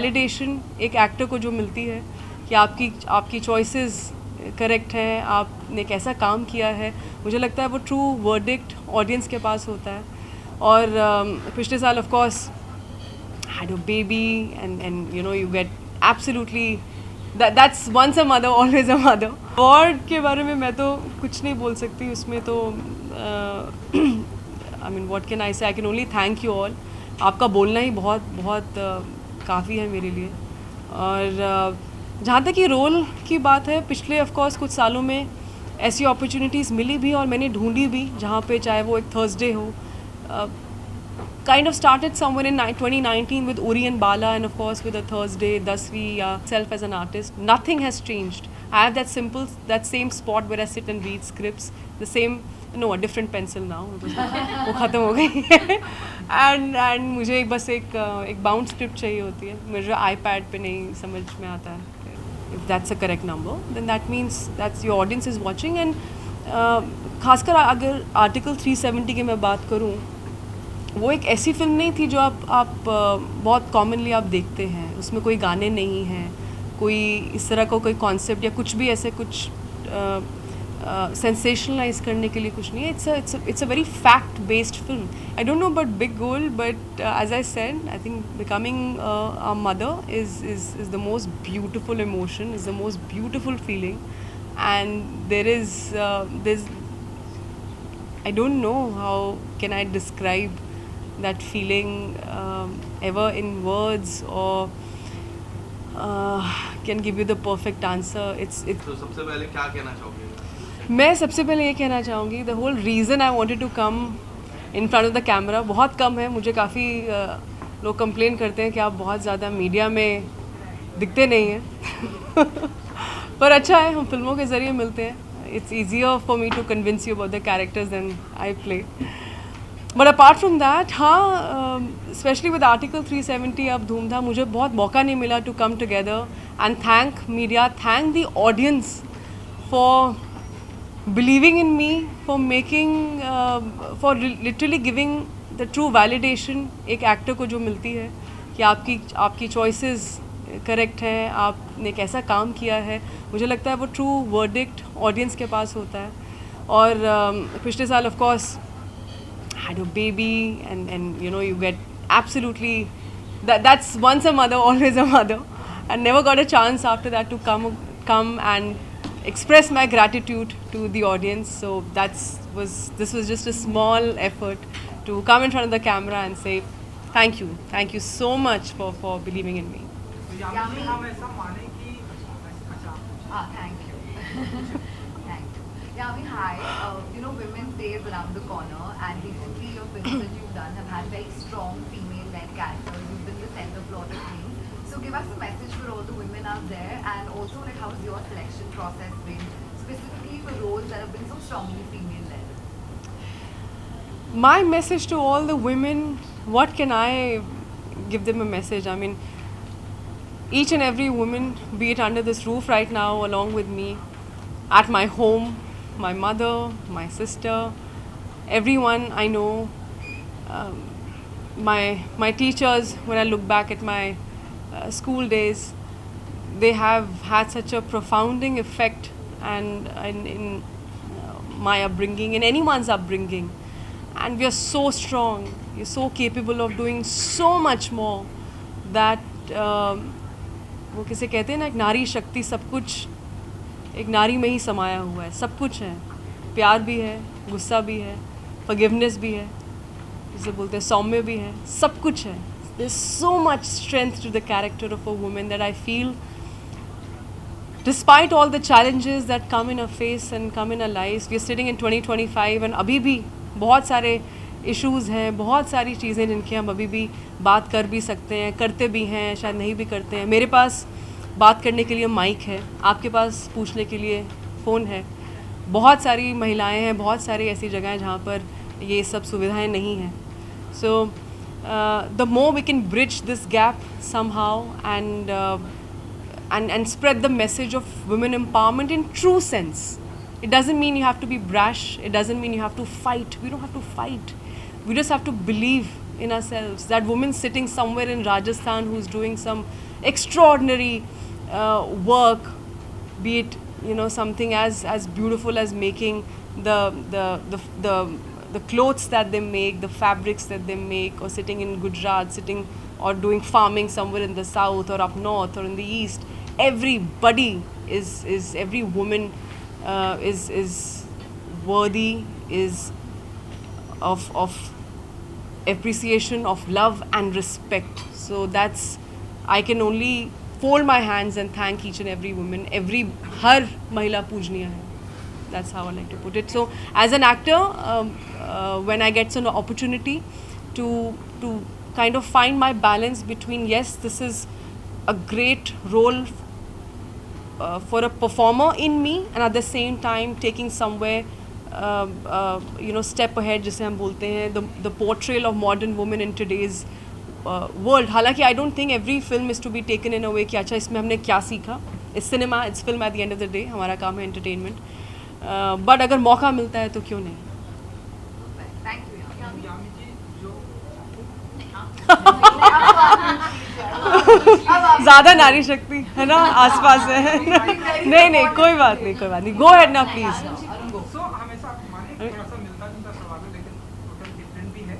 Validation एक actor को जो मिलती है कि आपकी चॉइसेस करेक्ट हैं, आपने एक ऐसा काम किया है, मुझे लगता है वो ट्रू वर्डिक्ट ऑडियंस के पास होता है। और पिछले साल of course had a baby and you know you get absolutely that's once a mother always a mother। Award के बारे में मैं तो कुछ नहीं बोल सकती उसमें तो I mean what can I say, I can only thank you all. आपका बोलना ही बहुत बहुत काफ़ी है मेरे लिए। और जहाँ तक ये रोल की बात है, पिछले ऑफ कोर्स कुछ सालों में ऐसी अपॉर्चुनिटीज़ मिली भी और मैंने ढूंढी भी, जहाँ पे चाहे वो एक थर्सडे हो। Kind of started somewhere in 2019 with Uri and Bala, and of course with a Thursday, Dasvi, self as an artist. Nothing has changed. I have that same spot where I sit and read scripts. The same, no, a different pencil now. वो ख़त्म हो गई है। And मुझे बस एक bound script चाहिए होती है, मुझे iPad पे नहीं समझ में आता है। If that's a correct number, then that means that's your audience is watching। And खासकर अगर आर्टिकल 370 की मैं बात करूँ, वो एक ऐसी फिल्म नहीं थी जो आप बहुत कॉमनली आप देखते हैं। उसमें कोई गाने नहीं हैं, कोई इस तरह का कोई कॉन्सेप्ट या कुछ भी ऐसे कुछ सेंसेशनलाइज करने के लिए कुछ नहीं है। It's a very fact based film. I don't know about big goal, but as I said, I think becoming a mother is the most beautiful emotion, is the most beautiful feeling. And there is I don't know how can I describe that feeling ever in words, or can give you the perfect answer. तो सबसे पहले क्या कहना चाहोगे? मैं सबसे पहले ये कहना चाहूँगी, the whole reason I wanted to come in front of the camera बहुत कम है। मुझे काफ़ी लोग कंप्लेन करते हैं कि आप बहुत ज़्यादा मीडिया में दिखते नहीं हैं पर अच्छा है, हम फिल्मों के ज़रिए मिलते हैं। It's easier for me to convince you about the characters than I play. But apart from that, हाँ, especially with Article 370 अब धूमधाम, मुझे बहुत मौका नहीं मिला to come together and thank media, thank the audience for believing in me, for making, for literally giving the true validation एक actor को जो मिलती है कि आपकी choices करेक्ट हैं, आपने एक ऐसा काम किया है, मुझे लगता है वो ट्रू वर्डिक्ट ऑडियंस के पास होता है। और पिछले साल of course had a baby and you know you get absolutely that's once a mother always a mother, and never got a chance after that to come and express my gratitude to the audience. So this was just a small effort to come in front of the camera and say thank you so much for believing in me. हम ऐसा माने कि thank you thank you Yami, hi. Women's Day is around the corner, and recently your films that you've done have had very strong female-led characters. You've been the center of a lot of things. So give us a message for all the women out there, and also like how's your selection process been, specifically for roles that have been so strongly female-led? My message to all the women, what can I give them a message? I mean, each and every woman, be it under this roof right now along with me, at my home, my mother, my sister, everyone I know, my teachers, when I look back at my school days, they have had such a profounding effect and in my upbringing, in anyone's upbringing. And we are so strong, we are so capable of doing so much more that वो किसे कहते हैं ना, एक नारी शक्ति, सब कुछ एक नारी में ही समाया हुआ है। सब कुछ है, प्यार भी है, गुस्सा भी है, फॉरगिवनेस भी है, जिसे बोलते हैं सौम्य भी है, सब कुछ है। There is so much strength to the character of a woman that I feel despite all the challenges that come in a face and come in a life. We are sitting in 2025 and अभी भी बहुत सारे issues हैं, बहुत सारी चीज़ें जिनकी हम अभी भी बात कर भी सकते हैं, करते भी हैं, शायद नहीं भी करते हैं। मेरे पास बात करने के लिए माइक है, आपके पास पूछने के लिए फ़ोन है। बहुत सारी महिलाएं हैं, बहुत सारी ऐसी जगह हैं जहाँ पर ये सब सुविधाएं नहीं हैं। So the more we can bridge this gap somehow and spread the message of women empowerment in true sense. It doesn't mean you have to be brash, it doesn't mean you have to fight. We don't have to fight. We just have to believe in ourselves. That woman sitting somewhere in Rajasthan who's doing some extraordinary work, be it something as beautiful as making the clothes that they make, the fabrics that they make, or sitting in Gujarat, sitting or doing farming somewhere in the south or up north or in the east. Everybody is every woman is worthy, is of appreciation, of love and respect. So that's, I can only fold my hands and thank each and every woman. Har mahila pujniya hai. That's how I like to put it. So as an actor, when I get an opportunity to kind of find my balance between, yes, this is a great role for a performer in me, and at the same time taking somewhere step ahead, जिसे हम बोलते हैं, the portrayal of modern women in today's world. हालांकि I don't think every film is to be taken in a way कि अच्छा इसमें हमने क्या सीखा. It's cinema, it's film at the end of the day. हमारा काम है entertainment. But अगर मौका मिलता है तो क्यों नहीं. Thank you. यामी जी जो ज़्यादा नारी शक्ति है ना आसपास है. नहीं कोई बात नहीं. Go ahead now please. सो हमेशा माने थोड़ा सा मिलता जुलता सवाल है लेकिन टोटल डिफरेंट भी है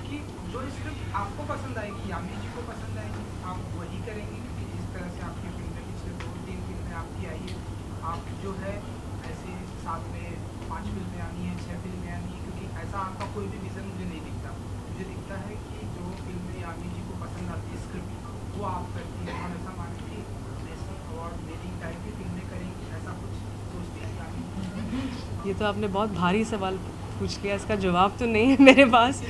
कि जो स्क्रिप्ट आपको पसंद आएगी, यामी जी को पसंद आएगी, आप वही करेंगे कि जिस तरह से आपकी फिल्में पिछले 2-3 फिल्में आपकी आई है, आप जो है ऐसे साथ में 5 फिल्में आनी है, 6 फिल्में आनी है, क्योंकि ऐसा आपका कोई भी विजन मुझे नहीं दिखता. मुझे दिखता है कि जो फिल्में यामी जी को पसंद आती है स्क्रिप्ट वो आप करती है. हमेशा माने कि नेशनल अवार्ड विनिंग टाइप की फिल्में करेंगी, ऐसा कुछ सोचती है यामी जी? ये तो आपने बहुत भारी सवाल पूछ लिया, इसका जवाब तो नहीं है मेरे पास.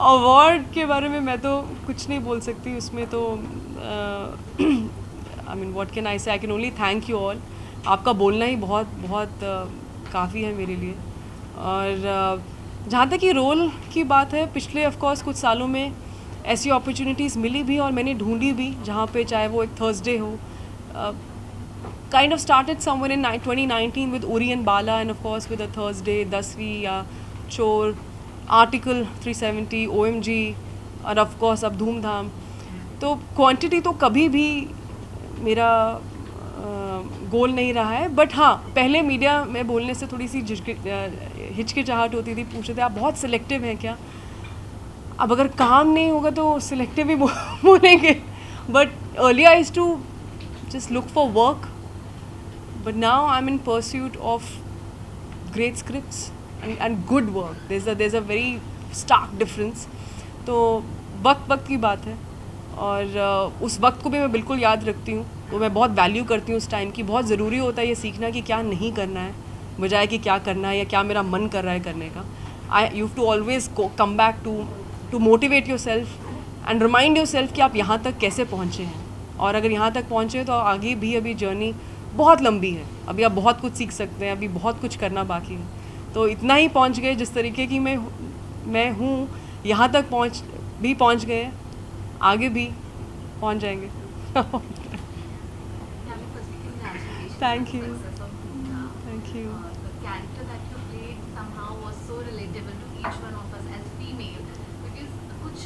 अवार्ड के बारे में मैं तो कुछ नहीं बोल सकती. उसमें तो I mean what can I say, I can only thank you all. आपका बोलना ही बहुत काफ़ी है मेरे लिए. और जहाँ तक ये रोल की बात है, पिछले ऑफ कोर्स कुछ सालों में ऐसी अपॉर्चुनिटीज़ मिली भी और मैंने ढूंढी भी, जहाँ पे चाहे वो एक थर्सडे हो. Kind of started somewhere in 2019 with Uri and Bala, and of course with a Thursday, Dasvi, Chor, Article 370, OMG, और of course अब धूमधाम. तो क्वांटिटी तो कभी भी मेरा गोल नहीं रहा है. बट हाँ, पहले मीडिया में बोलने से थोड़ी सी हिचकिचाहट होती थी. पूछते थे आप बहुत सिलेक्टिव हैं क्या. अब अगर काम नहीं होगा तो सिलेक्टिव ही बोलेंगे. But earlier I used to just look for work, but now I'm in pursuit of great scripts and good work. There's a very stark difference. तो वक्त की बात है, और उस वक्त को भी मैं बिल्कुल याद रखती हूँ. तो मैं बहुत वैल्यू करती हूँ उस टाइम की. बहुत ज़रूरी होता है ये सीखना कि क्या नहीं करना है बजाय कि क्या करना है या क्या मेरा मन कर रहा है करने का. You have to always come back to motivate yourself and remind yourself कि आप यहाँ तक कैसे पहुँचे हैं. और अगर यहाँ तक पहुँचे तो आगे भी अभी जर्नी बहुत लंबी है. अभी आप बहुत कुछ सीख सकते हैं, अभी बहुत कुछ करना बाकी है. तो इतना ही पहुँच गए जिस तरीके की मैं हूँ, यहाँ तक पहुँच गए, आगे भी पहुँच जाएंगे. Thank you. Thank you. The character that you played somehow was so relatable to each one of us as female, because कुछ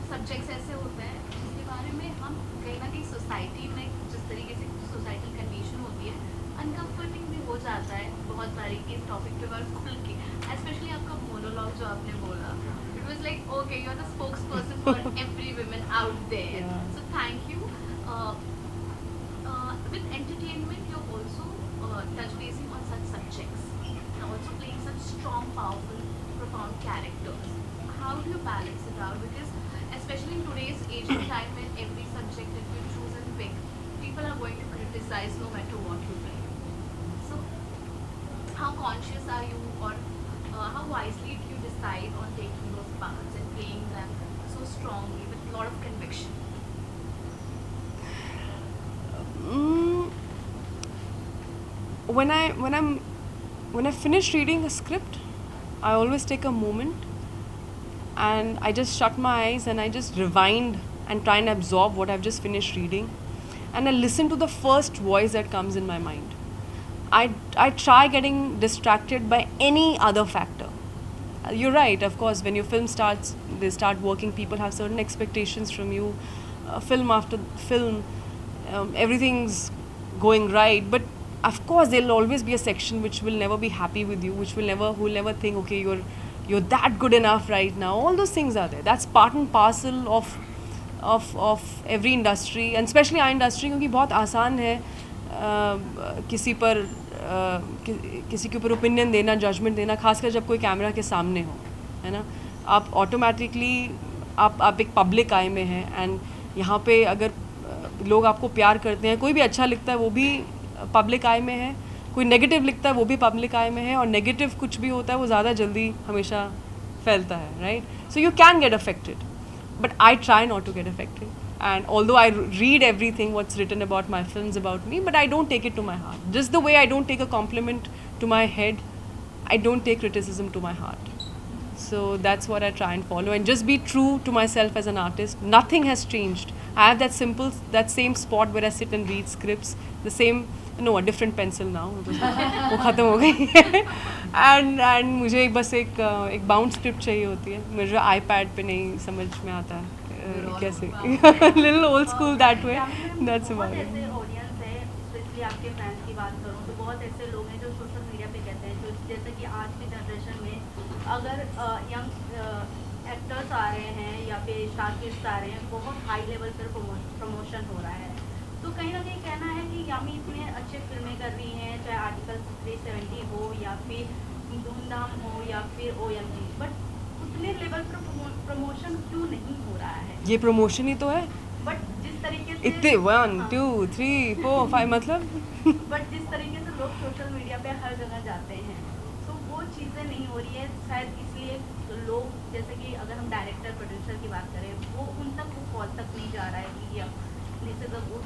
subjects ऐसे होते हैं जिसके बारे में हम कहीं ना कहीं सोसाइटी में जिस तरीके से सोसाइटल कंडीशन होती है, अनकम्फर्टिंग भी हो जाता है बहुत बारी के इस टॉपिक पे बार खुल के. स्पेशली आपका मोनोलॉग जो आपने बोला, it was like okay, you are the spokesperson for every woman out there. So thank you. With entertainment, you're also touch basing on such subjects and also playing such strong, powerful, profound characters. How do you balance it out? Because especially in today's age and time, when every subject that you choose and pick, people are going to criticize no matter what you play. So, how conscious are you, or how wisely do you decide on taking those parts and playing them so strongly with a lot of conviction? When I finish reading a script, I always take a moment and I just shut my eyes and I just rewind and try and absorb what I've just finished reading, and I listen to the first voice that comes in my mind. I try getting distracted by any other factor. You're right, of course, when your film starts, they start working, people have certain expectations from you. film after film, everything's going right, but of course there'll always be a section which will never be happy with you, who will never think, okay, you're that good enough right now. All those things are there. That's part and parcel of every industry, and especially our industry, क्योंकि बहुत आसान है किसी के ऊपर opinion देना, judgement देना, खासकर जब कोई कैमरा के सामने हो, है ना. आप ऑटोमेटिकली आप एक पब्लिक आई में हैं, एंड यहाँ पे अगर लोग आपको प्यार करते हैं, कोई भी अच्छा लिखता है वो भी पब्लिक आई में है, कोई नेगेटिव लिखता है वो भी पब्लिक आई में है, और नेगेटिव कुछ भी होता है वो ज़्यादा जल्दी हमेशा फैलता है, right. So you can get affected, but I try not to get affected. And although I read everything what's written about my films about me, but I don't take it to my heart. Just the way I don't take a compliment to my head, I don't take criticism to my heart. So that's what I try and follow, and just be true to myself as an artist. Nothing has changed. I have that same spot where I sit and read scripts. The same, no, a different pencil now. वो ख़त्म हो गई है. And मुझे बस एक bound script चाहिए होती है. मुझे iPad पे नहीं समझ में आता है कैसे. Little old school that way. That's about it. ऐसे ऑडियंस है, स्पेशली आपके फैंस की बात करूँ तो बहुत ऐसे लोग हैं जो सोशल मीडिया पे कहते हैं, जो जैसे कि आज की जनरेशन में अगर यंग एक्टर्स आ रहे हैं या फिर स्टार किड्स आ रहे हैं, बहुत हाई लेवल पर प्रमोशन हो रहा है, तो कहीं ना कहीं कहना है कि यामी इतने अच्छे फिल्में कर रही हैं, चाहे आर्टिकल 370 हो या फिर धूमधाम हो या फिर OMG, बट उतने लेवल पर प्रमोशन क्यों नहीं हो रहा है? ये प्रमोशन ही तो है. बट जिस तरीके से इतने 1 2 3 4 5 मतलब बट जिस तरीके से लोग सोशल मीडिया पे हर जगह जाते हैं, तो वो चीज़ें नहीं हो रही है, शायद इसलिए लोग, जैसे कि अगर हम डायरेक्टर प्रोड्यूसर की बात करें, वो उन तक वो कॉल तक नहीं जा रहा है कि this is a good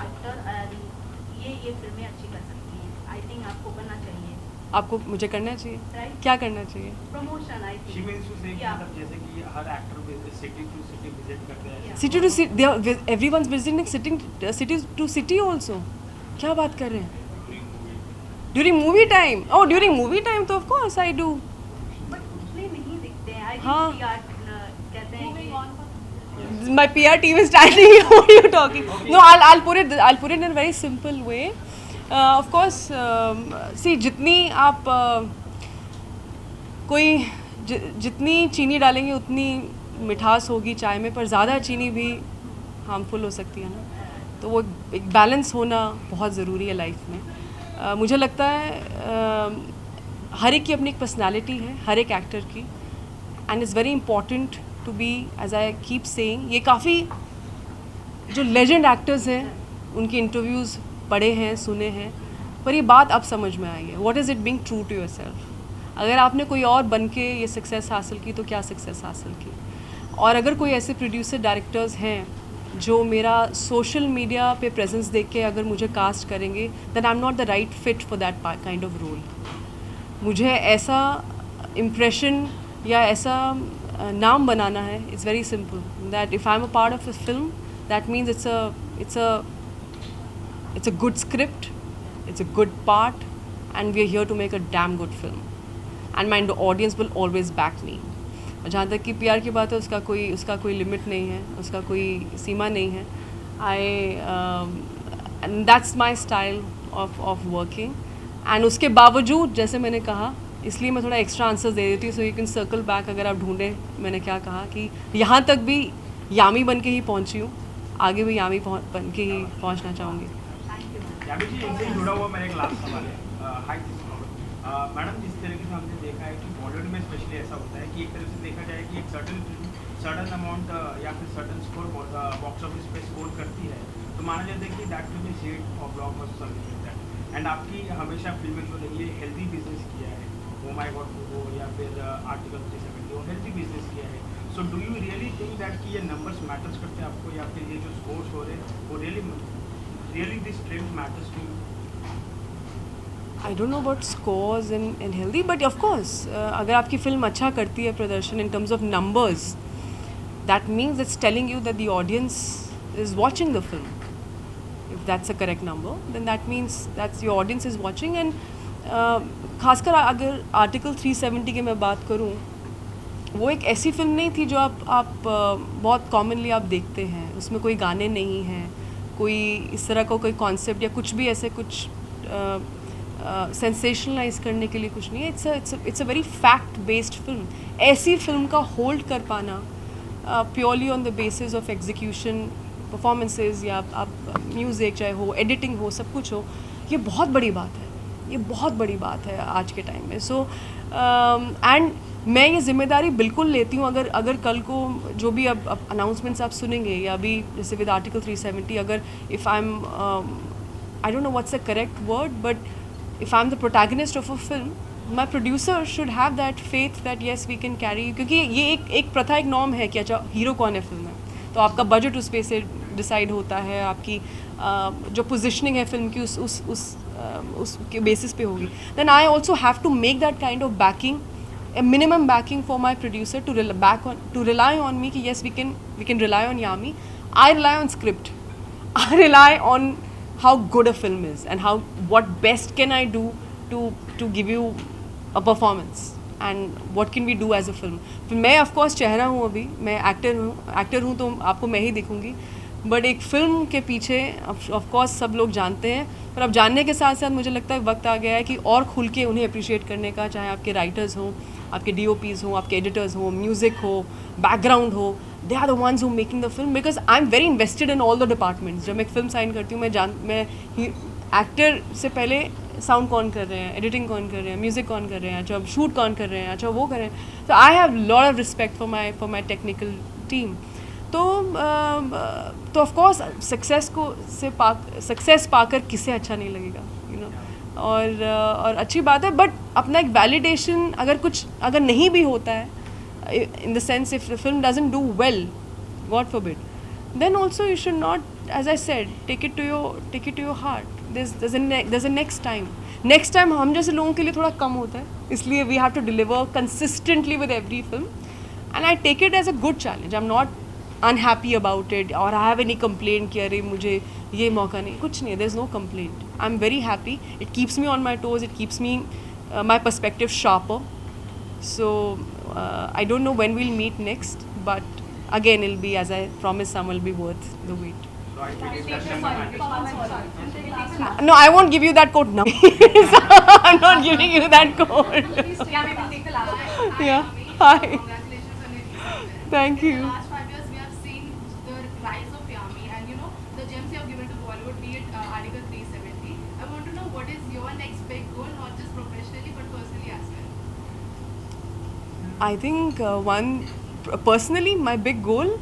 actor, ये फिल्में अच्छी कर सकती हैं. आई थिंक आपको करना चाहिए. आपको मुझे करना चाहिए. Right. क्या करना चाहिए? Promotion. I She think means to say कि मतलब जैसे कि हर actor city to city visit करते हैं. City to city, everyone's visiting city to city also. क्या बात कर रहे हैं? During movie time? Oh, during movie time तो of course I do. But उतने नहीं दिखते हैं. आई हाँ. थिंक कहते हैं कि My PR team is standing here. What are you talking? No, I'll put it in a very simple way. Of course, see, जितनी आप जितनी चीनी डालेंगे उतनी मिठास होगी चाय में, पर ज़्यादा चीनी भी हार्मफुल हो सकती है ना. तो वो एक बैलेंस होना बहुत ज़रूरी है लाइफ में. मुझे लगता है हर एक की अपनी एक पर्सनालिटी है, हर एक एक्टर की, and it's very important to be, as I keep saying, ये काफ़ी जो लेजेंड एक्टर्स हैं उनकी इंटरव्यूज़ पढ़े हैं, सुने हैं, पर ये बात अब समझ में आई है. What is it being true to yourself. अगर आपने कोई और बन के ये सक्सेस हासिल की तो क्या सक्सेस हासिल की. और अगर कोई ऐसे प्रोड्यूसर डायरेक्टर्स हैं जो मेरा सोशल मीडिया पे प्रेजेंस देख के अगर मुझे कास्ट करेंगे, then I am not the right fit for that kind of role. मुझे ऐसा इम्प्रेशन या ऐसा नाम बनाना है. It's very simple that if I am a part of a film, that means it's a good script, it's a good part, and we are here to make a damn good film, and my audience will always back me. जहाँ तक कि PR की बात है, उसका कोई limit नहीं है, उसका कोई सीमा नहीं है. and that's my style of working. and उसके बावजूद, जैसे मैंने कहा, इसलिए मैं थोड़ा एक्स्ट्रा आंसर्स दे देती हूँ, so you can circle back. अगर आप ढूंढें मैंने क्या कहा, कि यहाँ तक भी यामी बन के ही पहुँची हूँ, आगे भी यामी बन के ही पहुँचना चाहूँगी. यामी जी, इनसे जुड़ा हुआ मेरा एक लास्ट सवाल है. हाय मैडम, जिस तरीके से हमने देखा है कि बॉलीवुड में स्पेशली ऐसा होता है कि एक तरह से देखा जाए कि एक सर्टन अमाउंट या फिर सर्टन स्कोर बॉक्स ऑफिस पे स्कोर करती है, तो माना जाता है कि दैट विल बी सेट और blockbuster something like that. And आपकी हमेशा फिल्में जो रही है हेल्दी बिजनेस किया है, ओ माय गॉड हो या फिर आर्टिकल 370 हो, हेल्दी बिजनेस किया है. So do you really think that कि ये नंबर्स मैटर्स करते हैं आपको, या फिर ये जो स्कोर्स हो रहे हैं वो really this trend matters to you? I don't know about scores in healthy, but of course, अगर आपकी फिल्म अच्छा करती है प्रदर्शन in terms of numbers, that means it's telling you that the audience is watching the film. If that's a correct number, then that means that your audience is watching. And खासकर अगर article 370 की मैं बात करूँ, वो एक ऐसी film नहीं थी जो आप बहुत कॉमनली आप देखते हैं. उसमें कोई गाने नहीं हैं, कोई इस तरह का कोई कॉन्सेप्ट या कुछ भी ऐसे कुछ सेंसेशनलाइज करने के लिए कुछ नहीं है. It's a very fact based film. ऐसी फिल्म का होल्ड कर पाना purely on the basis of execution, performances या आप म्यूज़िक चाहे हो, एडिटिंग हो, सब कुछ हो, ये बहुत बड़ी बात है. ये बहुत बड़ी बात है आज के टाइम में. सो एंड मैं ये जिम्मेदारी बिल्कुल लेती हूँ. अगर कल को जो भी अब अनाउंसमेंट्स आप सुनेंगे या अभी जैसे विद आर्टिकल 370, अगर if I M I don't know what's the correct word, but if I'm the protagonist of a film, my producer should have that faith that yes we can carry. क्योंकि ये एक प्रथा, एक norm है कि अच्छा hero कौन है फिल्म में, तो आपका बजट उस पे से डिसाइड होता है, आपकी जो पोजिशनिंग है फिल्म की उसके बेसिस पे होगी. Then I also have to make that kind of backing, a minimum backing for my producer to rely on me कि yes we can rely on Yami. I rely on script. I rely on how good a film is and what best can I do to give you a performance and what can we do as a film. फिर मैं of course चेहरा हूँ, अभी मैं actor हूँ तो आपको मैं ही दिखूँगी, बट एक फिल्म के पीछे ऑफ कोर्स सब लोग जानते हैं. पर अब जानने के साथ साथ मुझे लगता है वक्त आ गया है कि और खुल के उन्हें अप्रिशिएट करने का, चाहे आपके राइटर्स हों, आपके DOPs हों, आपके एडिटर्स हों, म्यूज़िक हो, बैकग्राउंड हो. They are the ones who making the film, because I am very invested in all the departments. जब मैं एक फिल्म साइन करती हूँ मैं एक्टर से पहले साउंड कौन कर रहे हैं, एडिटिंग कौन कर रहे हैं, म्यूज़िक कौन कर रहे हैं, अच्छा शूट कौन कर रहे हैं, अच्छा वो कर रहे हैं. तो I have lot of respect for my technical team. तो ऑफ कोर्स सक्सेस पाकर किसे अच्छा नहीं लगेगा, यू नो. और अच्छी बात है, बट अपना एक वैलिडेशन अगर नहीं भी होता है, in the sense if the film doesn't do well, God forbid, then also you should not, as I said, take it to your heart. There's a next time. Next time हम जैसे लोगों के लिए थोड़ा कम होता है, इसलिए we have to deliver consistently with every film, and I take it as a good challenge. I'm not unhappy about it or I have any complaint कि अरे मुझे ये मौका नहीं, कुछ नहीं. There's no complaint. I'm very happy. It keeps me on my toes. It keeps me my perspective sharper. So I don't know when we'll meet next, but again it'll be, as I promised, some will be worth the wait. No, I won't give you that quote now. So, I'm not giving you that quote. Yeah. Hi. Congratulations on your Thank In you. the last 5 years, we have seen the rise of Yami, and you know the gems you have given to Bollywood, be it Article 370. I want to know what is your next big goal, not just professionally but personally as well. I think personally, my big goal,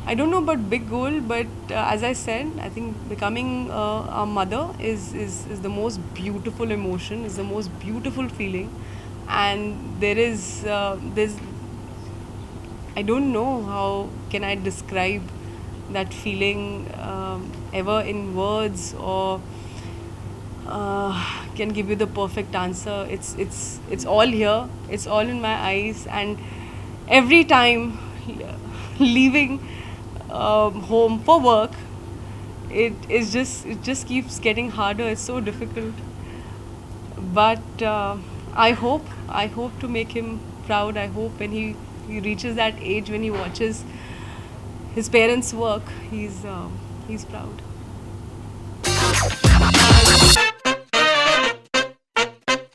I don't know about big goal, but as I said, I think becoming a mother is the most beautiful emotion, is the most beautiful feeling, and there's I don't know how can I describe that feeling ever in words, or can give you the perfect answer. It's all here. It's all in my eyes, and every time leaving home for work, it just keeps getting harder. It's so difficult, but I hope to make him proud. I hope when he reaches that age when he watches his parents work, he's proud.